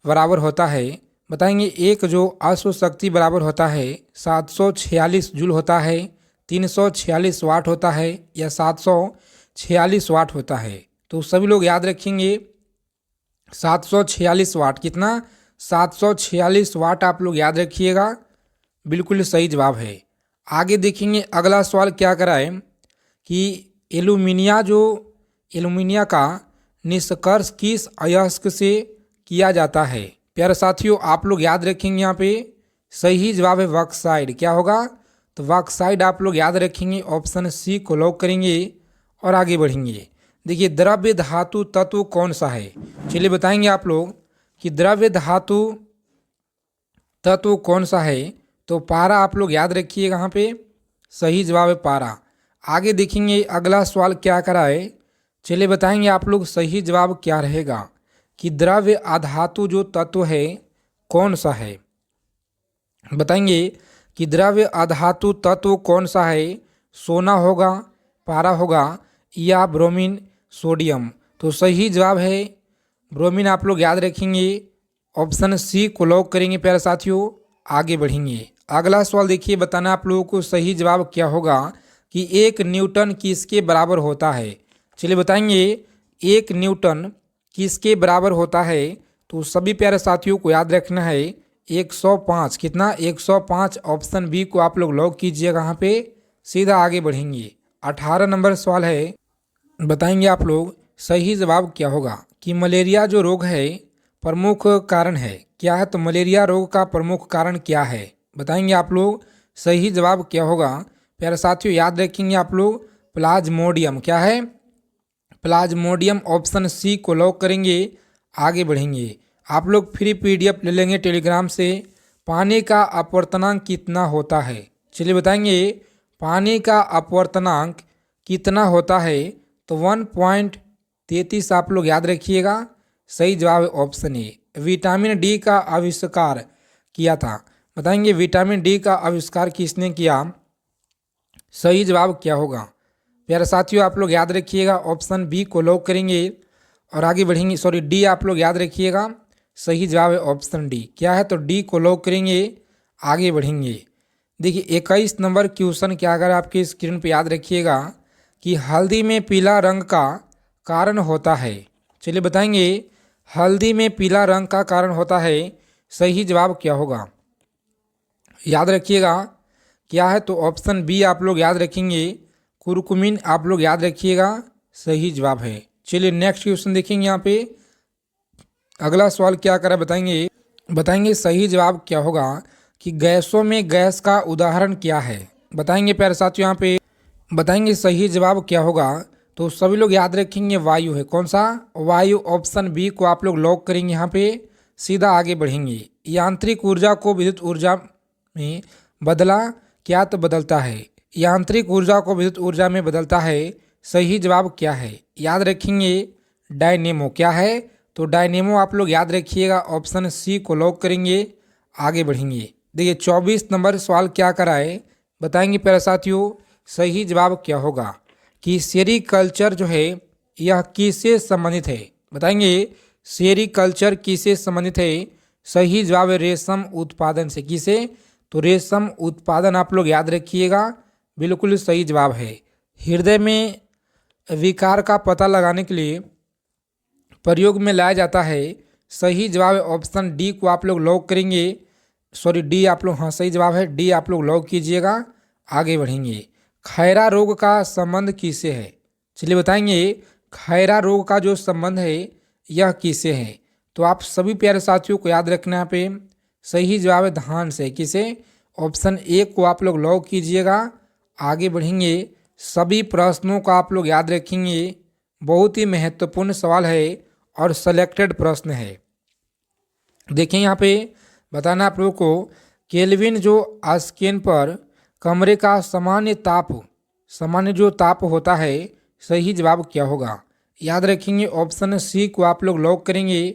बराबर होता है बताएंगे, एक जो अश्व शक्ति बराबर होता है 746 जूल होता है, 346 वाट होता है, या 746 वाट होता है? तो सभी लोग याद रखेंगे 746 वाट। कितना? 746 वाट आप लोग याद रखिएगा, बिल्कुल सही जवाब है। आगे देखेंगे अगला सवाल क्या कराए कि एल्यूमिनिया का निष्कर्ष किस अयस्क से किया जाता है? प्यारे साथियों, आप लोग याद रखेंगे यहाँ पे, सही जवाब है बॉक्साइड। क्या होगा? तो बॉक्साइड आप लोग याद रखेंगे, ऑप्शन सी को लॉक करेंगे और आगे बढ़ेंगे। देखिए, द्रव्य धातु तत्व कौन सा है? चलिए बताएंगे आप लोग कि द्रव्य धातु तत्व कौन सा है। तो पारा आप लोग याद रखिएगा, यहाँ पे सही जवाब है पारा। आगे देखेंगे अगला सवाल क्या कराए, चलिए बताएंगे आप लोग, सही जवाब क्या रहेगा कि द्रव्य अधातु जो तत्व है कौन सा है? बताएंगे कि द्रव्य अधातु तत्व कौन सा है? सोना होगा, पारा होगा, या ब्रोमीन, सोडियम? तो सही जवाब है ब्रोमीन, आप लोग याद रखेंगे, ऑप्शन सी को लॉक करेंगे प्यारे साथियों, आगे बढ़ेंगे। अगला सवाल देखिए, बताना आप लोगों को सही जवाब क्या होगा कि 1 न्यूटन किसके बराबर होता है? चलिए बताएंगे, 1 न्यूटन किसके बराबर होता है? तो सभी प्यारे साथियों को याद रखना है 105। कितना? 105। ऑप्शन बी को आप लोग लॉक कीजिएगा, यहाँ पे सीधा आगे बढ़ेंगे। 18 नंबर सवाल है, बताएंगे आप लोग, सही जवाब क्या होगा कि मलेरिया जो रोग है प्रमुख कारण है? क्या है? तो मलेरिया रोग का प्रमुख कारण क्या है बताएंगे आप लोग, सही जवाब क्या होगा? प्यारे साथियों याद रखेंगे आप लोग, प्लाज्मोडियम। क्या है? प्लाज्मोडियम। ऑप्शन सी को लॉक करेंगे, आगे बढ़ेंगे। आप लोग फ्री पीडीएफ ले लेंगे टेलीग्राम से। पानी का अपवर्तनांक कितना होता है? चलिए बताएंगे, पानी का अपवर्तनांक कितना होता है? तो 1.33 आप लोग याद रखिएगा, सही जवाब है ऑप्शन ए। विटामिन डी का आविष्कार किया था बताएंगे, विटामिन डी का आविष्कार किसने किया? सही जवाब क्या होगा? प्यारे साथियों आप लोग याद रखिएगा, ऑप्शन बी को लॉक करेंगे और आगे बढ़ेंगे। सॉरी, डी आप लोग याद रखिएगा, सही जवाब है ऑप्शन डी। क्या है? तो डी को लॉक करेंगे, आगे बढ़ेंगे। देखिए 21 नंबर क्वेश्चन क्या, अगर आपकी स्क्रीन पे याद रखिएगा कि हल्दी में पीला रंग का कारण होता है। चलिए बताएंगे, हल्दी में पीला रंग का कारण होता है, सही जवाब क्या होगा? याद रखिएगा, क्या है? तो ऑप्शन बी आप लोग याद रखेंगे, कुरकुमिन आप लोग याद रखिएगा, सही जवाब है। चलिए नेक्स्ट क्वेश्चन देखेंगे। यहाँ पे अगला सवाल क्या करा बताएंगे, बताएंगे सही जवाब क्या होगा कि गैसों में गैस का उदाहरण क्या है। बताएंगे प्यारे साथियों यहाँ पे बताएंगे सही जवाब क्या होगा। तो सभी लोग याद रखेंगे वायु है। कौन सा? वायु। ऑप्शन बी को आप लोग लॉक करेंगे। यहाँ पे सीधा आगे बढ़ेंगे। यांत्रिक ऊर्जा को विद्युत ऊर्जा में बदला क्या? तो बदलता है। यांत्रिक ऊर्जा को विद्युत ऊर्जा में बदलता है। सही जवाब क्या है? याद रखेंगे डायनेमो। क्या है? तो डायनेमो आप लोग याद रखिएगा। ऑप्शन सी को लॉक करेंगे। आगे बढ़ेंगे। देखिए 24 नंबर सवाल क्या कराए बताएंगे प्यारे साथियों। सही जवाब क्या होगा कि सेरीकल्चर जो है यह किससे संबंधित है। बताएंगे सेरीकल्चर किससे संबंधित है। सही जवाब है रेशम उत्पादन से। किसे? तो रेशम उत्पादन आप लोग याद रखिएगा। बिल्कुल सही जवाब है। हृदय में विकार का पता लगाने के लिए प्रयोग में लाया जाता है। सही जवाब है ऑप्शन डी को आप लोग लॉक करेंगे। सॉरी डी आप लोग, हाँ सही जवाब है डी आप लोग लॉक कीजिएगा। आगे बढ़ेंगे। खैरा रोग का संबंध किससे है? चलिए बताएंगे खैरा रोग का जो संबंध है यह किससे है। तो आप सभी प्यारे साथियों को याद रखना यहाँ पे सही जवाब है धान से। किसे? ऑप्शन ए को आप लोग लॉक कीजिएगा। आगे बढ़ेंगे। सभी प्रश्नों का आप लोग याद रखेंगे। बहुत ही महत्वपूर्ण सवाल है और सिलेक्टेड प्रश्न है। देखिए यहाँ पे बताना आप लोगों को केल्विन जो स्क्रीन पर कमरे का सामान्य जो ताप होता है। सही जवाब क्या होगा? याद रखेंगे ऑप्शन सी को आप लोग लॉक करेंगे।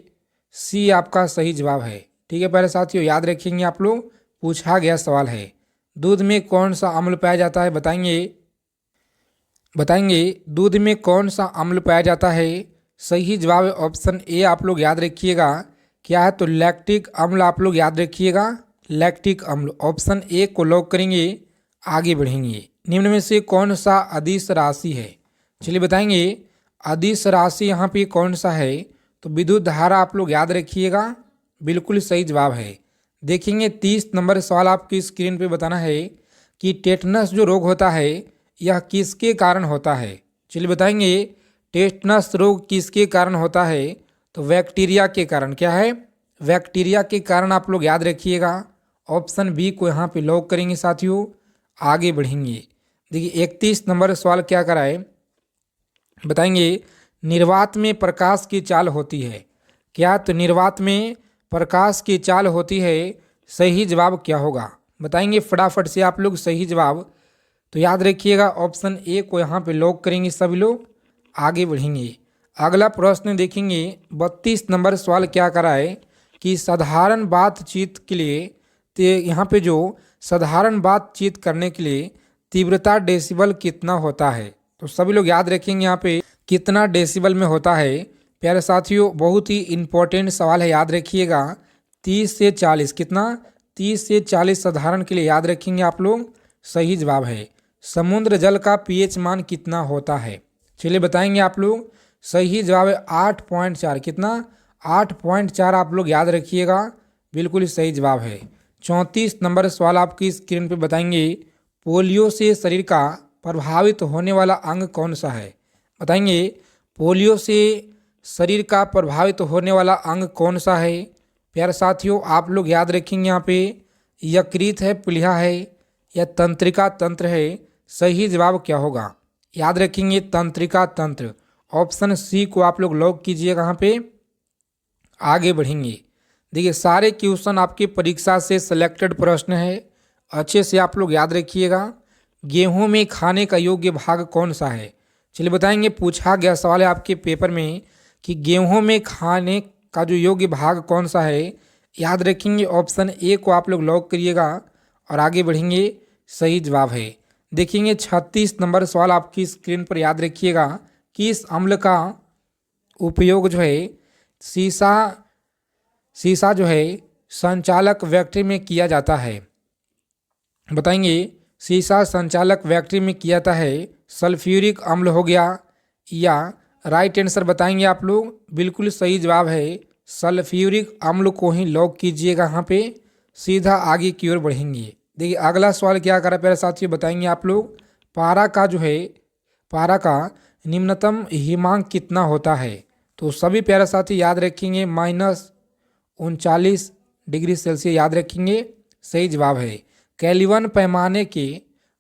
सी आपका सही जवाब है। ठीक है प्यारे साथियों, याद रखेंगे आप लोग, पूछा गया सवाल है। दूध में कौन सा अम्ल पाया जाता है? बताएंगे दूध में कौन सा अम्ल पाया जाता है। सही जवाब है ऑप्शन ए आप लोग याद रखिएगा। क्या है? तो लैक्टिक अम्ल आप लोग याद रखिएगा। लैक्टिक अम्ल। ऑप्शन ए को लॉक करेंगे। आगे बढ़ेंगे। निम्न में से कौन सा अदिश राशि है? चलिए बताएंगे अदिश राशि यहाँ पे कौन सा है। तो विद्युत धारा आप लोग याद रखिएगा। बिल्कुल सही जवाब है। देखेंगे 30 नंबर सवाल आपकी स्क्रीन पे बताना है कि टेटनस जो रोग होता है यह किसके कारण होता है। चलिए बताएंगे टेटनस रोग किसके कारण होता है। तो बैक्टीरिया के कारण। क्या है? बैक्टीरिया के कारण आप लोग याद रखिएगा। ऑप्शन बी को यहाँ पे लॉक करेंगे साथियों। आगे बढ़ेंगे। देखिए 31 नंबर सवाल क्या कराए बताएंगे निर्वात में प्रकाश की चाल होती है। क्या? तो निर्वात में प्रकाश की चाल होती है। सही जवाब क्या होगा? बताएंगे फटाफट से आप लोग सही जवाब। तो याद रखिएगा ऑप्शन ए को यहाँ पे लॉक करेंगे सभी लोग। आगे बढ़ेंगे। अगला प्रश्न देखेंगे 32 नंबर सवाल क्या कराए कि साधारण बातचीत के लिए यहाँ पे जो साधारण बातचीत करने के लिए तीव्रता डेसिबल कितना होता है। तो सभी लोग याद रखेंगे यहाँ पे कितना डेसिबल में होता है। प्यारे साथियों बहुत ही इंपॉर्टेंट सवाल है, याद रखिएगा। 30 से 40। कितना? 30 से 40 साधारण के लिए याद रखेंगे आप लोग। सही जवाब है समुद्र जल का पीएच मान कितना होता है। चलिए बताएंगे आप लोग। सही जवाब है 8.4। कितना? 8.4 आप लोग याद रखिएगा। बिल्कुल सही जवाब है। 34 नंबर सवाल आपकी स्क्रीन पे बताएंगे पोलियो से शरीर का प्रभावित होने वाला अंग कौन सा है। बताएंगे पोलियो से शरीर का प्रभावित होने वाला अंग कौन सा है। प्यारे साथियों आप लोग याद रखेंगे यहाँ पे यकृत है, प्लीहा है या तंत्रिका तंत्र है। सही जवाब क्या होगा? याद रखेंगे तंत्रिका तंत्र। ऑप्शन सी को आप लोग लॉक कीजिएगा यहाँ पे। आगे बढ़ेंगे। देखिए सारे क्वेश्चन आपकी परीक्षा से सिलेक्टेड प्रश्न है, अच्छे से आप लोग याद रखिएगा। गेहूं में खाने का योग्य भाग कौन सा है। चलिए बताएंगे पूछा गया सवाल है आपके पेपर में कि गेहूं में खाने का जो योग्य भाग कौन सा है। याद रखेंगे ऑप्शन ए को आप लोग लॉक करिएगा और आगे बढ़ेंगे। सही जवाब है। देखेंगे 36 नंबर सवाल आपकी स्क्रीन पर याद रखिएगा किस अम्ल का उपयोग जो है सीसा जो है संचालक फैक्ट्री में किया जाता है। बताएंगे सीसा संचालक फैक्ट्री में किया जाता है। सल्फ्यूरिक अम्ल हो गया या राइट आंसर बताएंगे आप लोग। बिल्कुल सही जवाब है सल्फ्यूरिक अम्ल को ही लॉक कीजिएगा यहाँ पे। सीधा आगे की ओर बढ़ेंगे। देखिए अगला सवाल क्या करा प्यारे साथियों बताएंगे आप लोग पारा का निम्नतम हिमांक कितना होता है। तो सभी प्यारे साथी याद रखेंगे -39 डिग्री सेल्सियस याद रखेंगे, सही जवाब है। केल्विन पैमाने के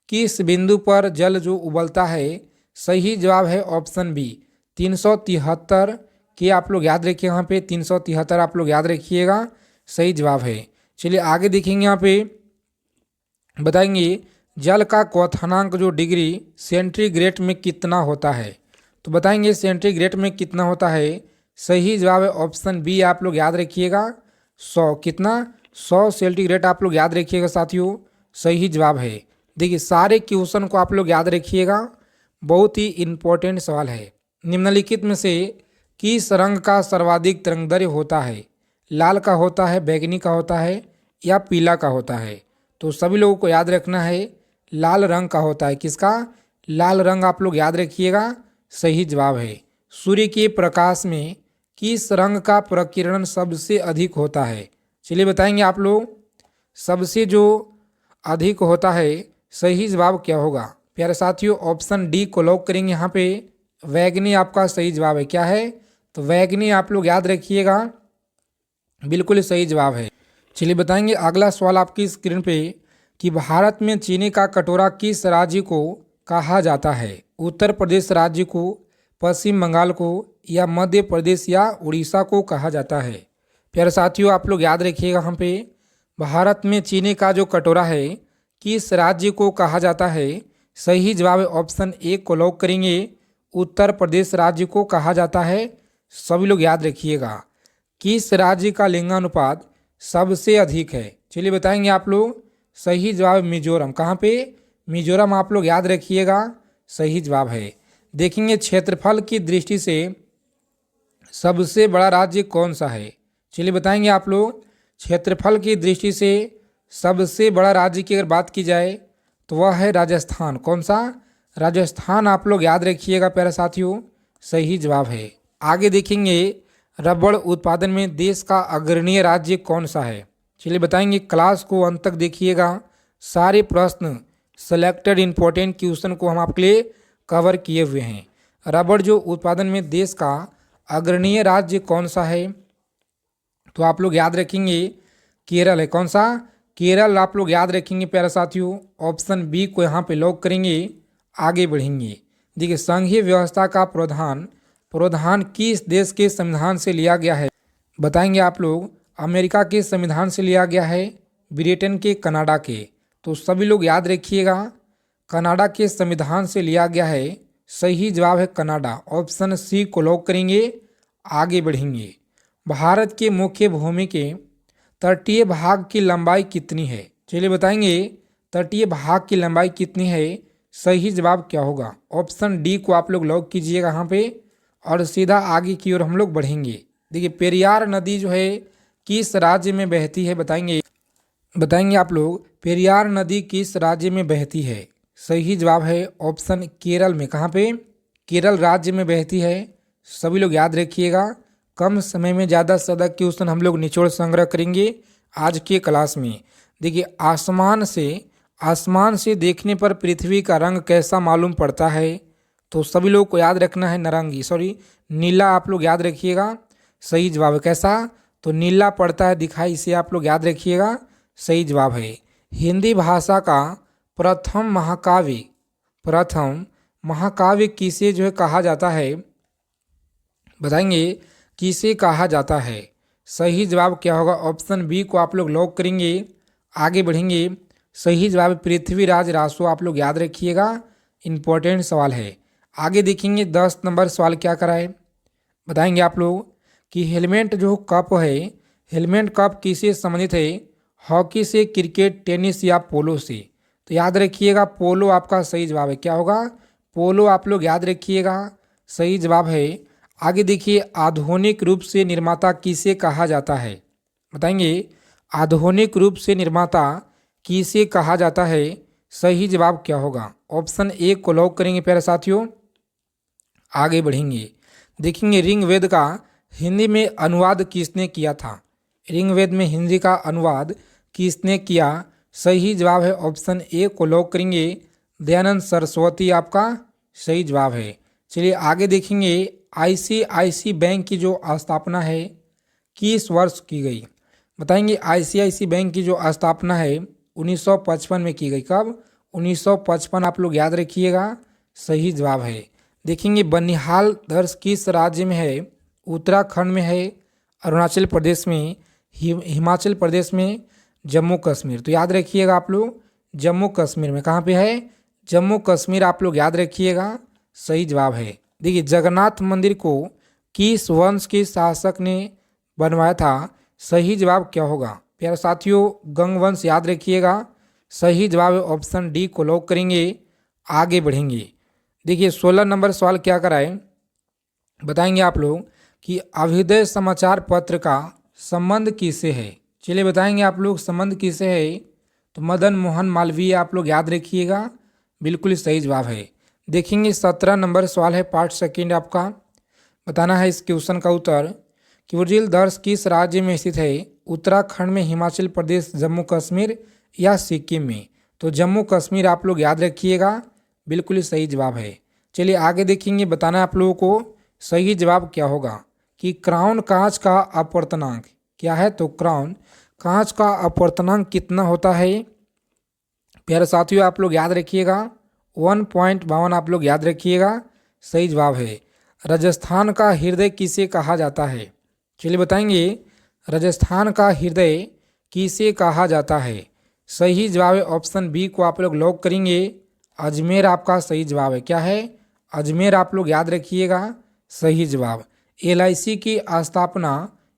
किस बिंदु पर जल जो उबलता है, सही जवाब है ऑप्शन बी 373 के आप लोग याद रखिए, यहाँ पे 373 आप लोग याद रखिएगा, सही जवाब है। चलिए आगे देखेंगे, यहाँ पे बताएंगे जल का क्वथनांक जो डिग्री सेंटीग्रेड में कितना होता है। तो बताएंगे सेंटीग्रेड में कितना होता है, सही जवाब है ऑप्शन बी आप लोग याद रखिएगा 100। कितना? 100 सेंटीग्रेड आप लोग याद रखिएगा साथियों, सही जवाब है। देखिए सारे क्वेश्चन को आप लोग याद रखिएगा, बहुत ही इम्पोर्टेंट सवाल है। निम्नलिखित में से किस रंग का सर्वाधिक तरंगदैर्घ्य होता है? लाल का होता है, बैंगनी का होता है या पीला का होता है? तो सभी लोगों को याद रखना है लाल रंग का होता है। किसका? लाल रंग आप लोग याद रखिएगा, सही जवाब है। सूर्य के प्रकाश में किस रंग का प्रकीर्णन सबसे अधिक होता है? चलिए बताएंगे आप लोग, सबसे जो अधिक होता है सही जवाब क्या होगा प्यारे साथियों? ऑप्शन डी को लॉक करेंगे। यहाँ पे वैगनी आपका सही जवाब है। क्या है? तो वैगनी आप लोग याद रखिएगा, बिल्कुल सही जवाब है। चलिए बताएंगे अगला सवाल आपकी स्क्रीन पे कि भारत में चीनी का कटोरा किस राज्य को कहा जाता है? उत्तर प्रदेश राज्य को, पश्चिम बंगाल को या मध्य प्रदेश या उड़ीसा को कहा जाता है? प्यारे साथियों आप लोग याद रखिएगा, यहाँ पे भारत में चीनी का जो कटोरा है किस राज्य को कहा जाता है? सही जवाब है ऑप्शन ए को लॉक करेंगे, उत्तर प्रदेश राज्य को कहा जाता है। सभी लोग याद रखिएगा, किस राज्य का लिंगानुपात सबसे अधिक है? चलिए बताएंगे आप लोग, सही जवाब मिजोरम। कहाँ पे? मिजोरम आप लोग याद रखिएगा, सही जवाब है। देखेंगे क्षेत्रफल की दृष्टि से सबसे बड़ा राज्य कौन सा है? चलिए बताएंगे आप लोग, क्षेत्रफल की दृष्टि से सबसे बड़ा राज्य की अगर बात की जाए तो वह है राजस्थान। कौन सा? राजस्थान आप लोग याद रखिएगा प्यारे साथियों, सही जवाब है। आगे देखेंगे रबड़ उत्पादन में देश का अग्रणीय राज्य कौन सा है? चलिए बताएंगे, क्लास को अंत तक देखिएगा, सारे प्रश्न सेलेक्टेड इंपॉर्टेंट क्वेश्चन को हम आपके लिए कवर किए हुए हैं। रबड़ जो उत्पादन में देश का अग्रणीय राज्य कौन सा है? तो आप लोग याद रखेंगे केरल है। कौन सा? केरल आप लोग याद रखेंगे प्यारे साथियों, ऑप्शन बी को यहाँ पे लॉक करेंगे। आगे बढ़ेंगे, देखिए संघीय व्यवस्था का प्रावधान किस देश के संविधान से लिया गया है? बताएंगे आप लोग, अमेरिका के संविधान से लिया गया है, ब्रिटेन के, कनाडा के? तो सभी लोग याद रखिएगा, कनाडा के संविधान से लिया गया है, सही जवाब है कनाडा, ऑप्शन सी को लॉक करेंगे। आगे बढ़ेंगे, भारत के मुख्य भूमि के तटीय भाग की लंबाई कितनी है? चलिए बताएंगे तटीय भाग की लंबाई कितनी है, सही जवाब क्या होगा? ऑप्शन डी को आप लोग लॉक कीजिएगा यहाँ पे और सीधा आगे की ओर हम लोग बढ़ेंगे। देखिए पेरियार नदी जो है किस राज्य में बहती है? बताएंगे आप लोग, पेरियार नदी किस राज्य में बहती है? सही जवाब है ऑप्शन केरल में। कहाँ पे? केरल राज्य में बहती है। सभी लोग याद रखिएगा, कम समय में ज़्यादा से ज़्यादा क्वेश्चन हम लोग निचोड़ संग्रह करेंगे आज के क्लास में। देखिए आसमान से देखने पर पृथ्वी का रंग कैसा मालूम पड़ता है? तो सभी लोग को याद रखना है नीला आप लोग याद रखिएगा, सही जवाब है। कैसा? तो नीला पड़ता है दिखाई, इसे आप लोग याद रखिएगा, सही जवाब है। हिंदी भाषा का प्रथम महाकाव्य किसे जो है कहा जाता है? बताएंगे किसे कहा जाता है? सही जवाब क्या होगा? ऑप्शन बी को आप लोग लॉक करेंगे। आगे बढ़ेंगे, सही जवाब पृथ्वीराज रासो आप लोग याद रखिएगा, इंपॉर्टेंट सवाल है। आगे देखेंगे 10 नंबर सवाल क्या कराए, बताएंगे आप लोग कि हेलमेट जो कप है, हेलमेट कप किससे संबंधित है? हॉकी से, क्रिकेट, टेनिस या पोलो से? तो याद रखिएगा पोलो आपका सही जवाब है। क्या होगा? पोलो आप लोग याद रखिएगा, सही जवाब है। आगे देखिए, आधुनिक रूप से निर्माता किसे कहा जाता है? बताएंगे आधुनिक रूप से निर्माता किसे कहा जाता है? सही जवाब क्या होगा? ऑप्शन ए को लॉक करेंगे प्यारे साथियों। आगे बढ़ेंगे, देखेंगे ऋग्वेद का हिंदी में अनुवाद किसने किया था? ऋग्वेद में हिंदी का अनुवाद किसने किया? सही जवाब है ऑप्शन ए को लॉक करेंगे, दयानंद सरस्वती आपका सही जवाब है। चलिए आगे देखेंगे, आईसीआईसी बैंक की जो स्थापना है किस वर्ष की गई? बताएंगे आईसीआईसी बैंक की जो स्थापना है 1955 में की गई। कब? 1955 आप लोग याद रखिएगा, सही जवाब है। देखेंगे बनिहाल दर्श किस राज्य में है? उत्तराखंड में है, अरुणाचल प्रदेश में, हिमाचल प्रदेश में, जम्मू कश्मीर। तो याद रखिएगा आप लोग जम्मू कश्मीर में। कहाँ पे है? जम्मू कश्मीर आप लोग याद रखिएगा, सही जवाब है। देखिए जगन्नाथ मंदिर को किस वंश के शासक ने बनवाया था? सही जवाब क्या होगा प्यारे साथियों? गंग वंश याद रखिएगा, सही जवाब है ऑप्शन डी को लॉक करेंगे। आगे बढ़ेंगे। देखिए 16 नंबर सवाल क्या कराए बताएंगे आप लोग कि अभ्युदय समाचार पत्र का संबंध किससे है? चलिए बताएंगे आप लोग संबंध किससे है। तो मदन मोहन मालवीय आप लोग याद रखिएगा, बिल्कुल सही जवाब है। देखेंगे 17 नंबर सवाल है पार्ट सेकंड, आपका बताना है इस क्वेश्चन का उत्तर कि उर्जिल दर्श किस राज्य में स्थित है? उत्तराखंड में, हिमाचल प्रदेश, जम्मू कश्मीर या सिक्किम में? तो जम्मू कश्मीर आप लोग याद रखिएगा, बिल्कुल सही जवाब है। चलिए आगे देखेंगे, बताना आप लोगों को सही जवाब क्या होगा कि क्राउन कांच का अपवर्तनांक क्या है? तो क्राउन कांच का अपवर्तनांक कितना होता है? प्यारे साथियों आप लोग याद रखिएगा 1.52 आप लोग याद रखिएगा, सही जवाब है। राजस्थान का हृदय किसे कहा जाता है? चलिए बताएंगे राजस्थान का हृदय किसे कहा जाता है? सही जवाब है ऑप्शन बी को आप लोग लॉक करेंगे। अजमेर आपका सही जवाब है। क्या है? अजमेर आप लोग याद रखिएगा, सही जवाब। एलआईसी की स्थापना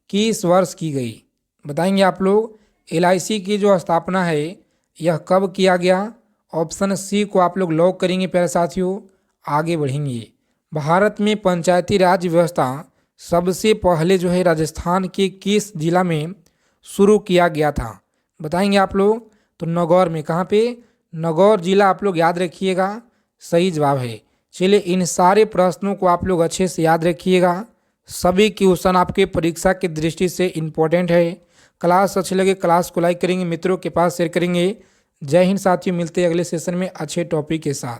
किस वर्ष की गई? बताएंगे आप लोग एलआईसी की जो स्थापना है यह कब किया गया? ऑप्शन सी को आप लोग लॉक करेंगे प्यारे साथियों। आगे बढ़ेंगे। भारत में पंचायती राज व्यवस्था सबसे पहले जो है राजस्थान के किस जिला में शुरू किया गया था? बताएंगे आप लोग तो नागौर में। कहाँ पे? नागौर जिला आप लोग याद रखिएगा, सही जवाब है। चलिए इन सारे प्रश्नों को आप लोग अच्छे से याद रखिएगा, सभी क्वेश्चन आपके परीक्षा की दृष्टि से इम्पोर्टेंट है। क्लास अच्छे लगे क्लास को लाइक करेंगे, मित्रों के पास शेयर करेंगे। जय हिंद साथियों, मिलते हैं अगले सेशन में अच्छे टॉपिक के साथ।